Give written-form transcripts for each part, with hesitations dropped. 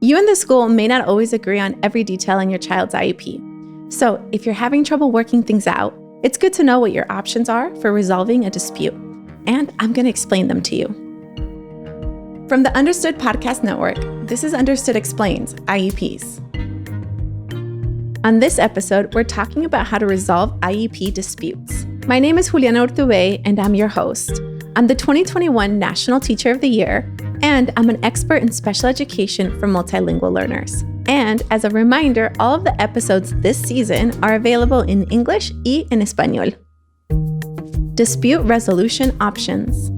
You and the school may not always agree on every detail in your child's IEP. So if you're having trouble working things out, it's good to know what your options are for resolving a dispute. And I'm going to explain them to you. From the Understood Podcast Network, this is Understood Explains, IEPs. On this episode, we're talking about how to resolve IEP disputes. My name is Juliana Urtubey, and I'm your host. I'm the 2021 National Teacher of the Year, and I'm an expert in special education for multilingual learners. And as a reminder, all of the episodes this season are available in English y en español. Dispute resolution options.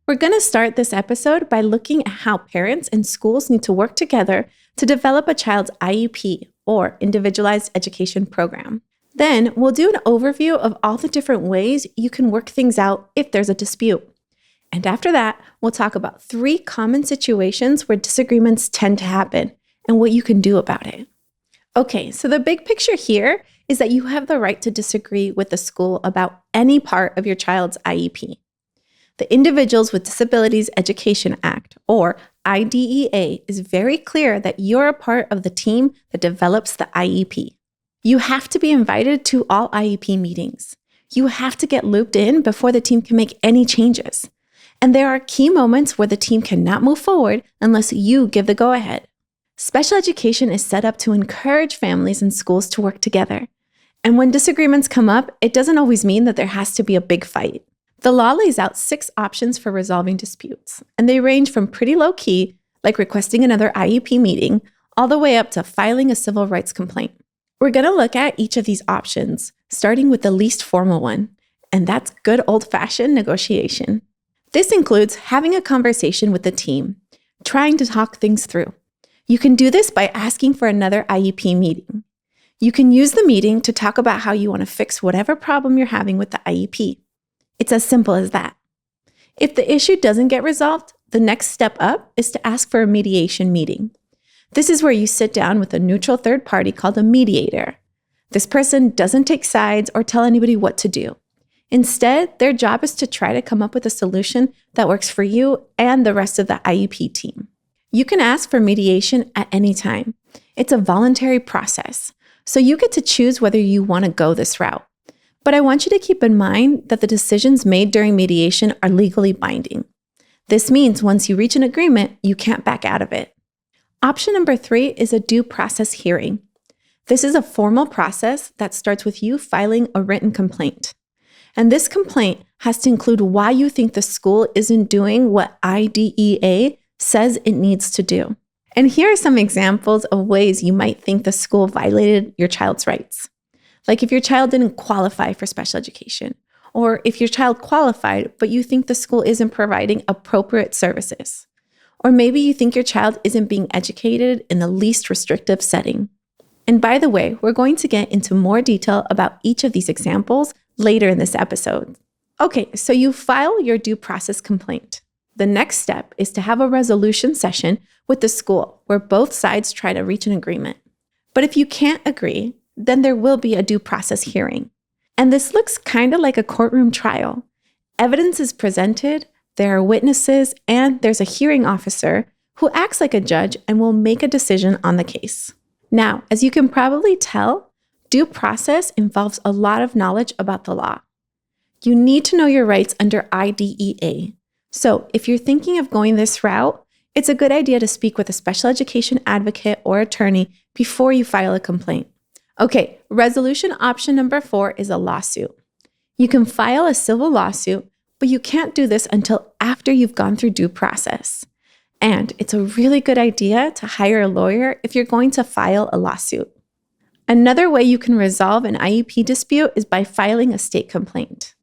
We're going to start this episode by looking at how parents and schools need to work together to develop a child's IEP, or Individualized Education Program. Then we'll do an overview of all the different ways you can work things out if there's a dispute. And after that, we'll talk about 3 common situations where disagreements tend to happen and what you can do about it. Okay, so the big picture here is that you have the right to disagree with the school about any part of your child's IEP. The Individuals with Disabilities Education Act, or IDEA, is very clear that you're a part of the team that develops the IEP. You have to be invited to all IEP meetings. You have to get looped in before the team can make any changes. And there are key moments where the team cannot move forward unless you give the go-ahead. Special education is set up to encourage families and schools to work together. And when disagreements come up, it doesn't always mean that there has to be a big fight. The law lays out 6 options for resolving disputes, and they range from pretty low-key, like requesting another IEP meeting, all the way up to filing a civil rights complaint. We're going to look at each of these options, starting with the least formal one, and that's good old-fashioned negotiation. This includes having a conversation with the team, trying to talk things through. You can do this by asking for another IEP meeting. You can use the meeting to talk about how you want to fix whatever problem you're having with the IEP. It's as simple as that. If the issue doesn't get resolved, the next step up is to ask for a mediation meeting. This is where you sit down with a neutral third party called a mediator. This person doesn't take sides or tell anybody what to do. Instead, their job is to try to come up with a solution that works for you and the rest of the IEP team. You can ask for mediation at any time. It's a voluntary process, so you get to choose whether you want to go this route. But I want you to keep in mind that the decisions made during mediation are legally binding. This means once you reach an agreement, you can't back out of it. Option number 3 is a due process hearing. This is a formal process that starts with you filing a written complaint. And this complaint has to include why you think the school isn't doing what IDEA says it needs to do. And here are some examples of ways you might think the school violated your child's rights. Like if your child didn't qualify for special education, or if your child qualified, but you think the school isn't providing appropriate services. Or maybe you think your child isn't being educated in the least restrictive setting. And by the way, we're going to get into more detail about each of these examples later in this episode. Okay, so you file your due process complaint. The next step is to have a resolution session with the school where both sides try to reach an agreement. But if you can't agree, then there will be a due process hearing. And this looks kind of like a courtroom trial. Evidence is presented, there are witnesses, and there's a hearing officer who acts like a judge and will make a decision on the case. Now, as you can probably tell, due process involves a lot of knowledge about the law. You need to know your rights under IDEA. So if you're thinking of going this route, it's a good idea to speak with a special education advocate or attorney before you file a complaint. Okay, resolution option number 4 is a lawsuit. You can file a civil lawsuit, but you can't do this until after you've gone through due process. And it's a really good idea to hire a lawyer if you're going to file a lawsuit. Another way you can resolve an IEP dispute is by filing a state complaint.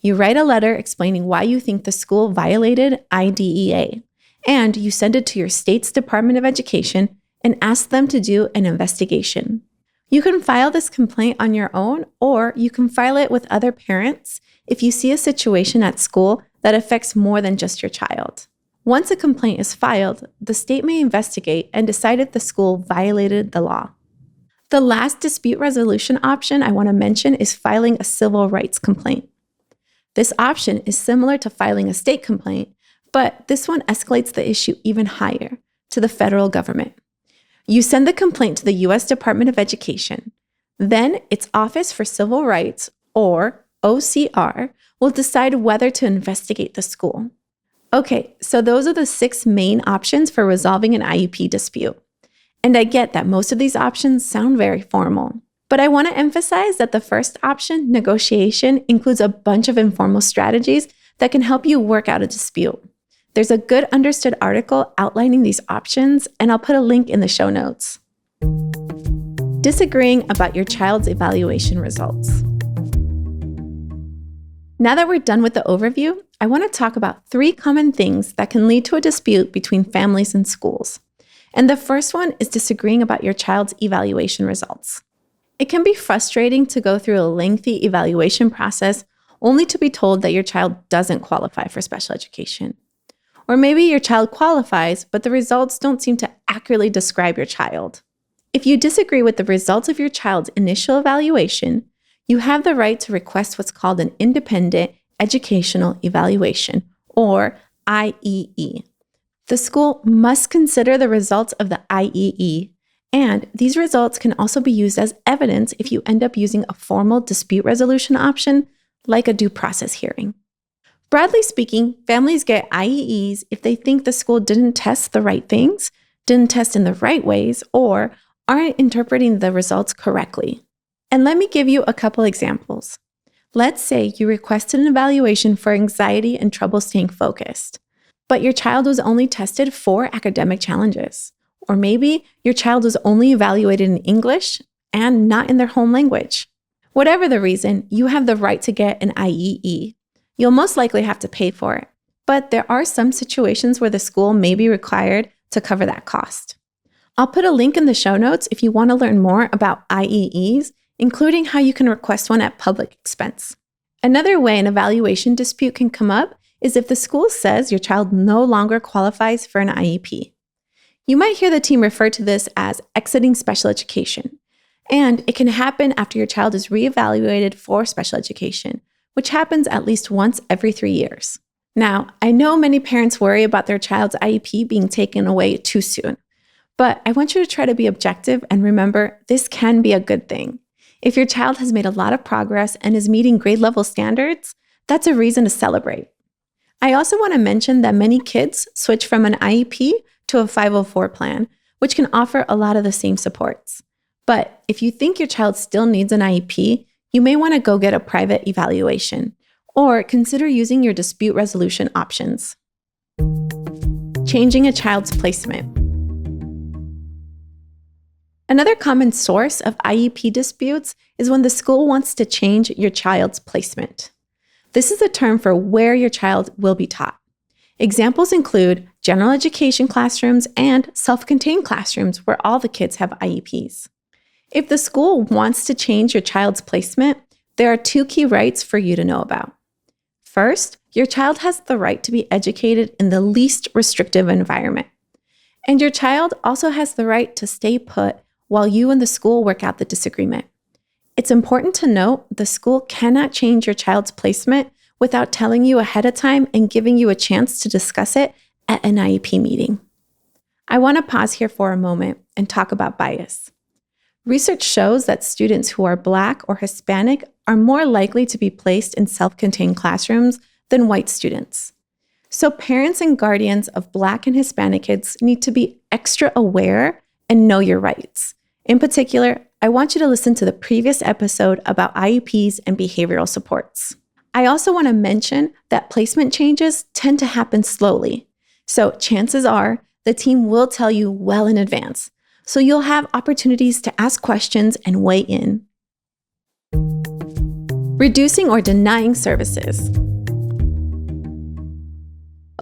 You write a letter explaining why you think the school violated IDEA, and you send it to your state's Department of Education and ask them to do an investigation. You can file this complaint on your own, or you can file it with other parents if you see a situation at school that affects more than just your child. Once a complaint is filed, the state may investigate and decide if the school violated the law. The last dispute resolution option I want to mention is filing a civil rights complaint. This option is similar to filing a state complaint, But this one escalates the issue even higher, to the federal government. You send the complaint to the U.S. Department of Education. Then its Office for Civil Rights, or OCR, will decide whether to investigate the school. Okay, so those are the 6 main options for resolving an IEP dispute. And I get that most of these options sound very formal. But I want to emphasize that the first option, negotiation, includes a bunch of informal strategies that can help you work out a dispute. There's a good understood article outlining these options, and I'll put a link in the show notes. Disagreeing about your child's evaluation results. Now that we're done with the overview, I want to talk about 3 common things that can lead to a dispute between families and schools. And the first one is disagreeing about your child's evaluation results. It can be frustrating to go through a lengthy evaluation process only to be told that your child doesn't qualify for special education. Or maybe your child qualifies, but the results don't seem to accurately describe your child. If you disagree with the results of your child's initial evaluation, you have the right to request what's called an independent educational evaluation, or IEE. The school must consider the results of the IEE, and these results can also be used as evidence if you end up using a formal dispute resolution option, like a due process hearing. Broadly speaking, families get IEEs if they think the school didn't test the right things, didn't test in the right ways, or aren't interpreting the results correctly. And let me give you a couple examples. Let's say you requested an evaluation for anxiety and trouble staying focused, but your child was only tested for academic challenges. Or maybe your child was only evaluated in English and not in their home language. Whatever the reason, you have the right to get an IEE. You'll most likely have to pay for it, but there are some situations where the school may be required to cover that cost. I'll put a link in the show notes if you want to learn more about IEEs, including how you can request one at public expense. Another way an evaluation dispute can come up is if the school says your child no longer qualifies for an IEP. You might hear the team refer to this as exiting special education, and it can happen after your child is reevaluated for special education, which happens at least once every 3 years. Now, I know many parents worry about their child's IEP being taken away too soon, but I want you to try to be objective and remember this can be a good thing. If your child has made a lot of progress and is meeting grade level standards, that's a reason to celebrate. I also want to mention that many kids switch from an IEP to a 504 plan, which can offer a lot of the same supports. But if you think your child still needs an IEP, you may want to go get a private evaluation or consider using your dispute resolution options. Changing a child's placement. Another common source of IEP disputes is when the school wants to change your child's placement. This is a term for where your child will be taught. Examples include general education classrooms and self-contained classrooms where all the kids have IEPs. If the school wants to change your child's placement, there are 2 key rights for you to know about. First, your child has the right to be educated in the least restrictive environment. And your child also has the right to stay put while you and the school work out the disagreement. It's important to note the school cannot change your child's placement without telling you ahead of time and giving you a chance to discuss it at an IEP meeting. I want to pause here for a moment and talk about bias. Research shows that students who are Black or Hispanic are more likely to be placed in self-contained classrooms than white students. So parents and guardians of Black and Hispanic kids need to be extra aware and know your rights. In particular, I want you to listen to the previous episode about IEPs and behavioral supports. I also want to mention that placement changes tend to happen slowly. So chances are the team will tell you well in advance. So you'll have opportunities to ask questions and weigh in. Reducing or denying services.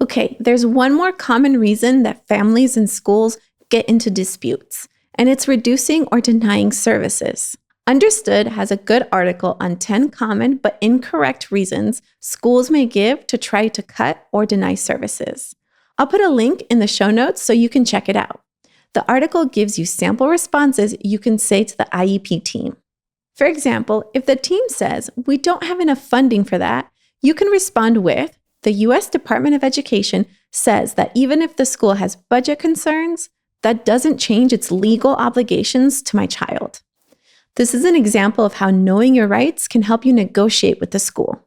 Okay, there's one more common reason that families and schools get into disputes, and it's reducing or denying services. Understood has a good article on 10 common but incorrect reasons schools may give to try to cut or deny services. I'll put a link in the show notes so you can check it out. The article gives you sample responses you can say to the IEP team. For example, if the team says, "We don't have enough funding for that," you can respond with, "The U.S. Department of Education says that even if the school has budget concerns, that doesn't change its legal obligations to my child. This is an example of how knowing your rights can help you negotiate with the school.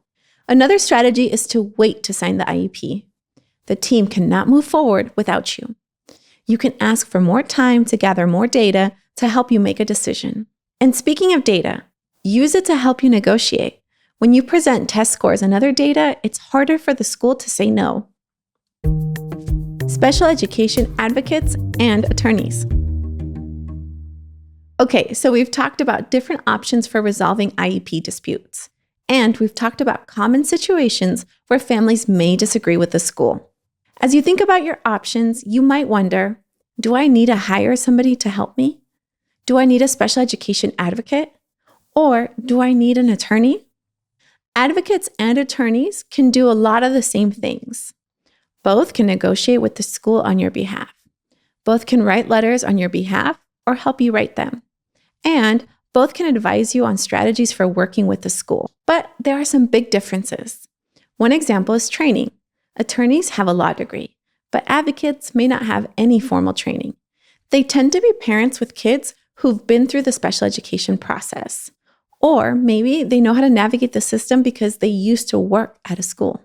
Another strategy is to wait to sign the IEP. The team cannot move forward without you. You can ask for more time to gather more data to help you make a decision. And speaking of data, use it to help you negotiate. When you present test scores and other data, it's harder for the school to say no. Special education advocates and attorneys. Okay, so we've talked about different options for resolving IEP disputes. And we've talked about common situations where families may disagree with the school. As you think about your options, you might wonder, do I need to hire somebody to help me? Do I need a special education advocate? Or do I need an attorney? Advocates and attorneys can do a lot of the same things. Both can negotiate with the school on your behalf. Both can write letters on your behalf or help you write them. And both can advise you on strategies for working with the school. But there are some big differences. One example is training. Attorneys have a law degree, but advocates may not have any formal training. They tend to be parents with kids who've been through the special education process. Or maybe they know how to navigate the system because they used to work at a school.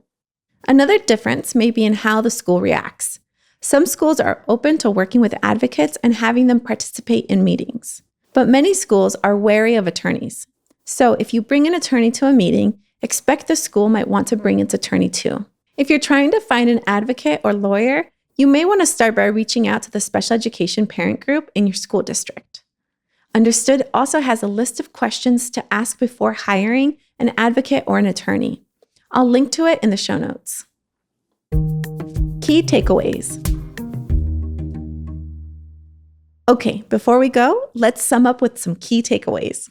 Another difference may be in how the school reacts. Some schools are open to working with advocates and having them participate in meetings. But many schools are wary of attorneys. So if you bring an attorney to a meeting, expect the school might want to bring its attorney too. If you're trying to find an advocate or lawyer, you may want to start by reaching out to the special education parent group in your school district. Understood also has a list of questions to ask before hiring an advocate or an attorney. I'll link to it in the show notes. Key takeaways. Okay, before we go, let's sum up with some key takeaways.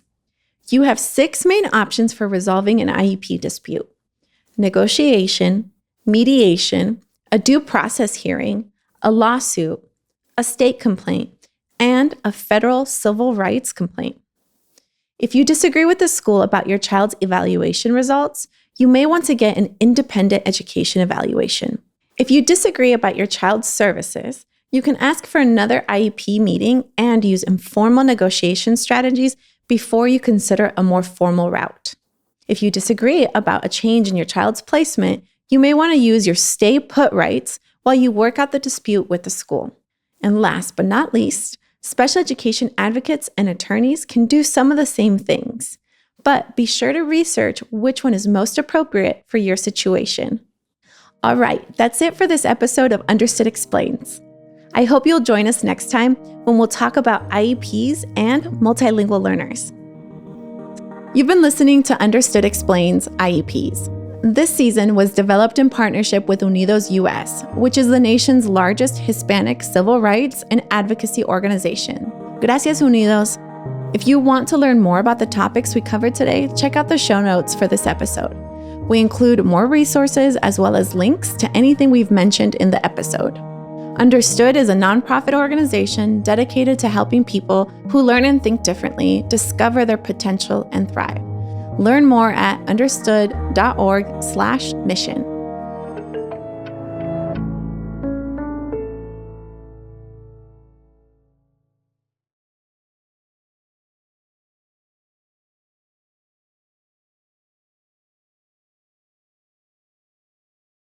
You have 6 main options for resolving an IEP dispute: negotiation, mediation, a due process hearing, a lawsuit, a state complaint, and a federal civil rights complaint. If you disagree with the school about your child's evaluation results, you may want to get an independent education evaluation. If you disagree about your child's services, you can ask for another IEP meeting and use informal negotiation strategies before you consider a more formal route. If you disagree about a change in your child's placement, you may want to use your stay put rights while you work out the dispute with the school. And last but not least, special education advocates and attorneys can do some of the same things, but be sure to research which one is most appropriate for your situation. All right, that's it for this episode of Understood Explains. I hope you'll join us next time when we'll talk about IEPs and multilingual learners. You've been listening to Understood Explains IEPs. This season was developed in partnership with Unidos US, which is the nation's largest Hispanic civil rights and advocacy organization. Gracias, Unidos. If you want to learn more about the topics we covered today, check out the show notes for this episode. We include more resources as well as links to anything we've mentioned in the episode. Understood is a nonprofit organization dedicated to helping people who learn and think differently discover their potential and thrive. Learn more at understood.org/mission.